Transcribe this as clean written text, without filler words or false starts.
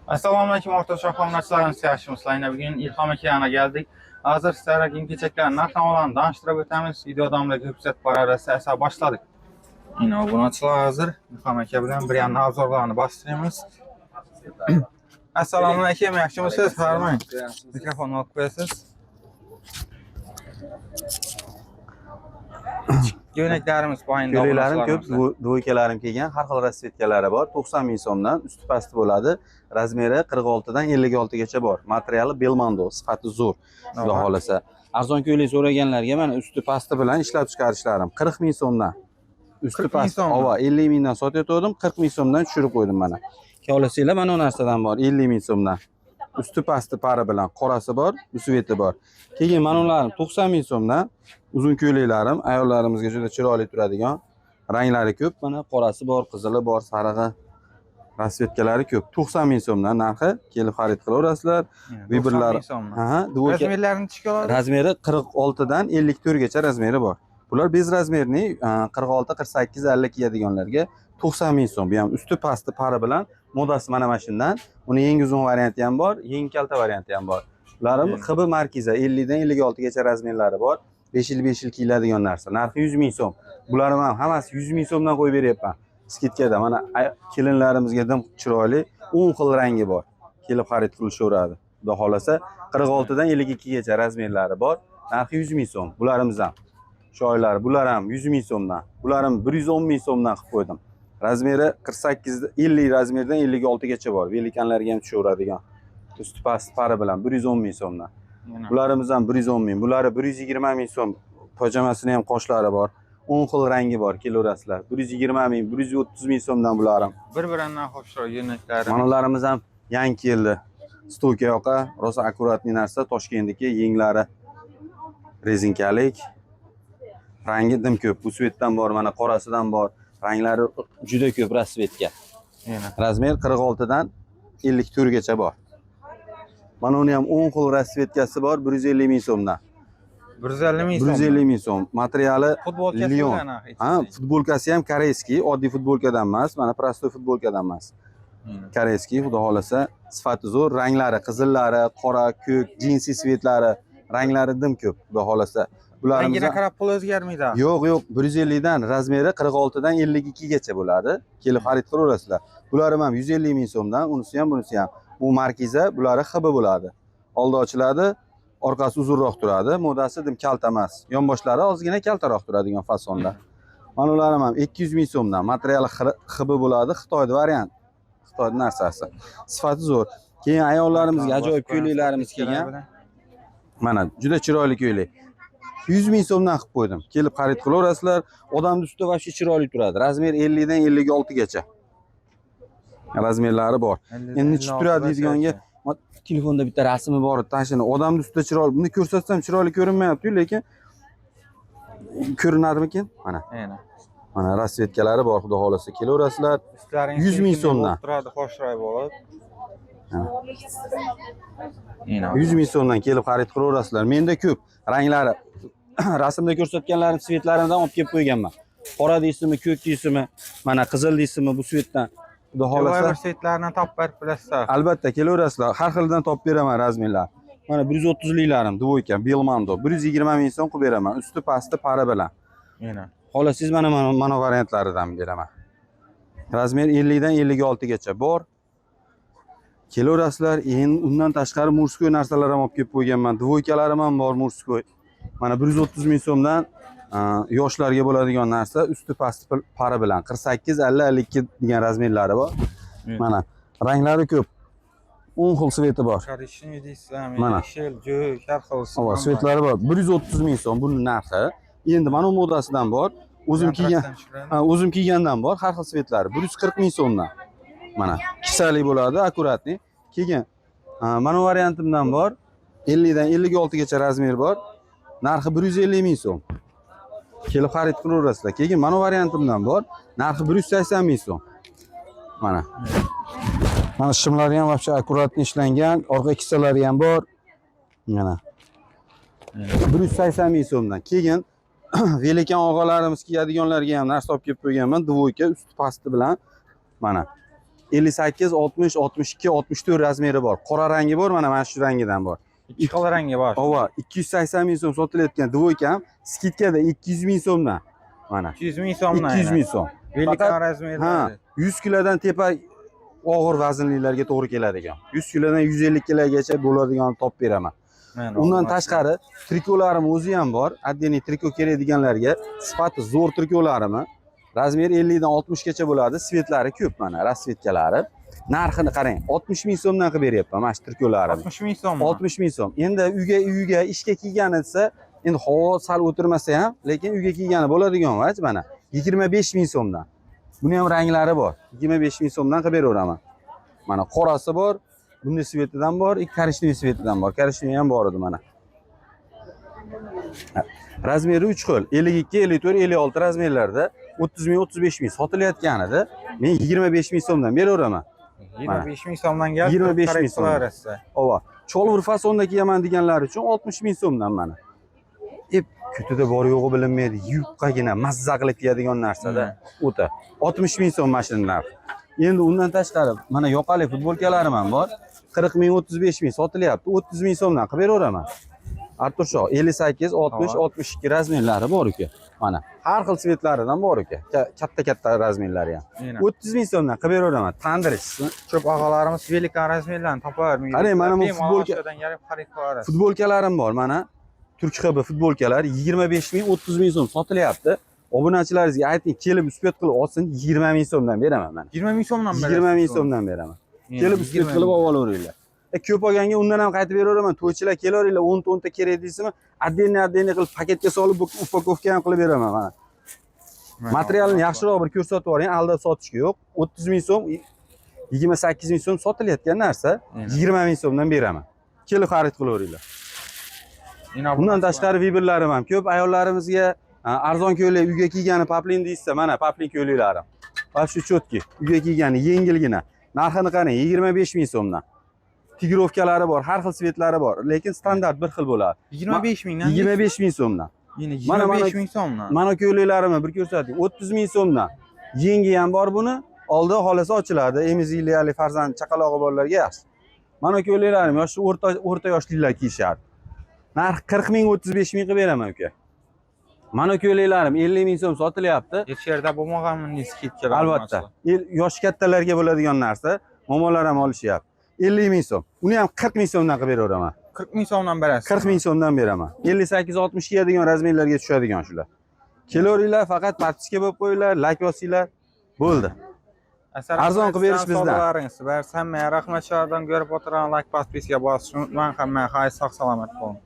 Assalomu alaykum o'rtoqlar, obunachilarimiz yaxshimisizlar? Bugun Ilhom aka yana geldik. Hazır sizlarga kiyim-kechaklarni narx-navolarni tanishtirib o'tamiz. Video davomida kuzatib borarasiz. Esa boshladik. Yine obunachilar hazır. Ilhom aka bilan bir yana obzorlarni bostiramiz. Assalomu alaykum, yaxshimisiz? Farmang. Mikrofonni olib qo'yasiz. Ko'ylaklarimiz poyinda. Ko'ylaklarim ko'p, dvoykalarim kelgan, har xil rasvetkalari bor. 90 ming so'mdan usti pasti bo'ladi. Razmeri 46 dan 56 gacha bor. Materiali Belmondo, sifati zo'r. Xudo xolasa. Arzon ko'ylak so'raganlarga mana usti pasti bilan ishlab chiqarishlarim 40 ming so'mdan. Usti pasti, ava 50 mingdan sotayotgandim, 40 ming so'mdan tushirib qo'ydim mana. Ko'lasanglar mana bu narsadan bor, 50 ming so'mdan. Usti pasti pari bilan qorasi bor, sveti bor. Keyin mana ularni 90 ming so'mdan. Uzun ko'ylaklarim ayollarimizga juda chiroyli turadigan, ranglari ko'p. Mana qorasi bor, qizili bor, sarig'i. Rasvetkalari ko'p. 90 ming so'mdan narxi. Kelib xarid qilaverasizlar. Vibrlar. Razmerlarini chiqaradi. Razmeri 46 dan 54 gacha razmeri bor. Bular bez razmerni 46, 48, 50 kiyadiganlarga 90 ming so'm. Bu ham usti pasti pari bilan modasi mana shundan. Uni eng uzun varianti ham bor, eng kalta varianti ham bor. Ularning XB markiza 50 dan 56 gacha razmerlari bor. 5 yil kiyiladigan narsa. Narxi 100 ming so'm. Bularni ham hammasi 100 ming so'mdan qo'yib beryapman. Skidkada mana kelinlarimizga dim chiroyli 10 xil rangi bor. Kelib xarid qilishaveradi. Xudo xolasa 46 dan 52 gacha razmerlari bor. Narxi 100 ming so'm. Bularimiz ham shoylar, bular ham 100 ming so'mdan. Bularni 110 ming so'mdan qilib qo'ydim. Razmeri 48 50 razmerdan 56 gacha bor. Velikanlarga ham tushaveradigan. Usti pasti pari bilan 110 ming so'mdan. Bularimiz ham 110 ming. Bulari 120 ming so'm. Pojamasini ham qoshlari bor. 10 xil rangi bor, kelaverasizlar. 120 ming, 130 ming so'mdan bularım. Bir-biridan xo'shroq yo'naklar. Manalarimiz ham yangi keldi. Stoka yoqa, rosa akkuratli narsa. Toshkentdagi yenglari rezinkalik. Rangi dim ko'p. Bu svetdan bor, mana qorasidan bor. Ranglari juda ko'p rasvetga. Razmer 46 dan 54 gacha bor. Mana uni ham 10 xil rasvetkasi bor, 150 ming so'mdan. 150 ming so'm. 150 ming so'm. Materiali Lion. Ha, futbolkasi ham koreyskiy, oddiy futbolkadan emas, mana prostoy futbolkadan emas. Koreyskiy, xudo xolasa, sifati zo'r, ranglari, qizillari, qora, ko'k, jinsi svetlari, ranglari dim ko'p, xudo xolasa. Bularimiz qarab pul o'zgarmaydi. Yo'q, 150 dan, razmeri 46 dan 52 gacha bo'ladi. Kelib xarid qilaverasizlar. Bularimiz ham 150 ming so'mdan, unisi ham, bunisi ham. Bu markiza, bulari XB bo'ladi. Oldi ochiladi, orqasi uzunroq turadi. Modasi dim kalta emas. Yonboshlari ozgina kaltaroq turadigan fasonda. Mana ularimiz ham 200 ming so'mdan. Materiali XB bo'ladi, Xitoyda variant. Xitoy narsasi. Sifati zo'r. Keyin ayollarimizga ajoyib ko'ylaklarimiz kelgan. Mana juda chiroyli ko'ylak. 100 ming so'mdan qilib qo'ydim. Kelib xarid qilaverasizlar. Odamning ustida vobshe chiroyli turadi. Razmer 50 dan 56 gacha. Razmerlari bor. Endi chiqib turadi deydiganga telefonda bitta rasmi bor, tashini odamning ustida chiroyli. Buni ko'rsatsam chiroyli ko'rinmayapti, lekin ko'rinadimikin? Mana. Mana rasvetkalari bor, xudo xolasa kelaverasizlar. 100 ming so'mdan. Turadi, xo'shroq bo'lib. 100 ming so'mdan kelib xarid qilaverasizlar. Menda ko'p ranglari, rasmda ko'rsatganlarim svetlaridan olib kelib qo'yganman. Qora deysizmi, ko'k deysizmi, mana qizil deysizmi bu svetdan. Xudo xolasa setlarni topib berib bilasizlar. Albatta kelaverasizlar. Har xildan topib beraman razmerlar. Mana 130 liklarim dvoyka Belmondo 120 ming so'm qilib beraman. Usti pasti pari bilan. Xolasiz mana variantlaridan beraman. Razmer 50 dan 56 gacha bor. Kelaverasizlar. Endi undan tashqari murskoy narsalar ham olib kelib qo'yganman. Dvoykalarim ham bor murskoy. Mana 130 ming so'mdan yoshlarga bo'ladigan narsa, usti pasti pari bilan 48, 50, 52 degan razmerlari bor. Mana ranglari ko'p. 10 xil sveti bor. Korishniy deysizmi? Yashil, ko'k, har xil. Ava svetlari bor. 130 ming so'm buning narxi. Endi mana bu modasidan bor. O'zim kiygandan bor, har xil svetlari 140 ming so'mdan. Mana kisalik bo'ladi, akkuratni. Keyin mana variantimdan bor. 50 dan 56 gacha razmer bor. Narxi 150 ming so'm. Kelib xarid qilaverasizlar. Keyin mana variantimdan bor. Narxi 180 ming so'm. Mana. Mana shimlari ham vobshe akkuratni ishlangan, orqa kissalari ham bor. Mana. 180 ming so'mdan. Keyin velikan og'alarimiz kiyadiganlarga ham narsa olib kelib qo'yganman. Dvoyka usti pasti bilan mana 58, 60, 62, 64 razmeri bor. Qora rangi bor, mana shu rangidan bor. Ikki xil rangi bor. Ova 280 ming so'm sotilayotgan dvoyka ham skidkada 200 ming so'mdan. Mana 200 ming so'mdan. 200 ming so'm. Velikan Ha, razmerlari. 100 kilodan tepa og'ir vaznlilarga to'g'ri keladigan. 100 kilodan 150 kilogacha bo'ladigan topib beraman. Undan tashqari trikolarim o'zi ham bor. Отдельный triko kerak deganlarga sifati zo'r trikolarim. Razmeri 50 dan 60 gacha bo'ladi. Svetlari ko'p mana, rasvetkalari. Narxini qarang, 60 ming so'mdan qilib beryapman mana shu trikolarim. 60 ming so'm. 60 ming so'm. Endi uyga ishga kiygani desa, endi havo sal o'tirmasa ham, lekin uyga kiygani bo'ladigan vaj mana 25 ming so'mdan. Buni ham ranglari bor. 25 ming so'mdan qilib beraveraman. Mana qorasi bor, bunday svetidan bor, korishniy svetidan bor. Korishniy ham bor edi mana. Razmeri 3 xil. 52, 54, 56 razmerlarda 30 ming, 35 ming sotilayotgan edi. Men 25 ming so'mdan beraveraman. 25 ming so'mdan gap. 25 ming so'm. Ova. Cholvur fasonda kiyaman deganlar uchun 60 ming so'mdan mana. Kutida bor yo'g'i bilinmaydi. Yupqagina mazza qilib kiyadigan narsada o'ta. 60 ming so'm mashinalar. Endi undan tashqari mana yoqali futbolkalarim ham bor. 40 ming, 35 ming sotilyapti. 30 ming so'mdan qilib beraveraman. Artursho 58, 60, 62 razmerlari bor uka. Mana har xil svetlaridan bor uka. Katta razmerlari ham. 30 ming so'mdan qilib beraveraman. Tandirishni. Ko'p og'alarimiz velikan razmerlarni topavermaydi. Qarang, mana bu futbolkalarim bor. Mana Turk XB futbolkalar 25 ming, 30 ming so'm sotilyapti. Obunachilaringizga ayting, kelib uspet qilib olsin, 20 ming so'mdan beraman men. 20 ming so'mdan beraman. 20 ming so'mdan beraman. Kelib uspet qilib olaveringlar. Ko'p olganga undan ham qaytib beraveraman. To'ychilar kelaveringlar, 10 ta kerak deysizmi? Отдельный qilib paketga solib, upakovka ham qilib beraman mana. Materialni yaxshiroq bir ko'rsatib yuboring, aldab sotishga yo'q. 30 ming so'm, 28 ming so'm sotilayotgan narsa 20 ming so'mdan beraman. Kelib xarid qilaveringlar. Bundan tashqari viberlarim ham ko'p. Ayollarimizga arzon ko'ylak uyga kiygani paplin deysa, mana paplin ko'ylaklarim. Va shu chotki, uyga kiygani yengilgina. Narxini qarang, 25 ming so'mdan. Tigrovkalari bor, har xil svetlari bor, lekin standart bir xil bo'ladi. 25 mingdan. 25 ming so'mdan. Yine 25 ming so'mdan. Mana ko'ylaklarimni bir ko'rsating. 30 ming so'mdan. Yengi ham bor buni. Oldi xolasi ochiladi. Emiziliyali farzand chaqalog'i borlarga yaxshi. Mana ko'ylaklarim yosh o'rta yoshlilar kiyishadi. Narx 40 ming, 35 ming qilib beraman uka. Mana ko'ylaklarim 50 ming so'm sotilyapti. Hech yerda bo'lmaganmi skidkalar? Albatta. Yosh kattalarga bo'ladigan narsa, momolar ham olishyapti. 50 ming so'm. Uni ham 40 ming so'mdan qilib beraveraman. 40 ming so'mdan berasiz. 40 ming so'mdan beraman. 58-60 kiyadigan razmerlarga tushadigan shular. Kelaveringlar, faqat partiska bo'lib qo'yinglar, like bosinglar. Bo'ldi. Arzon qilib berish bizdan. Hamma rahmat, shardan ko'rib o'tirgan like, podpiska bosishni unutmang. Hamma xayr, sog' salomat bo'ling.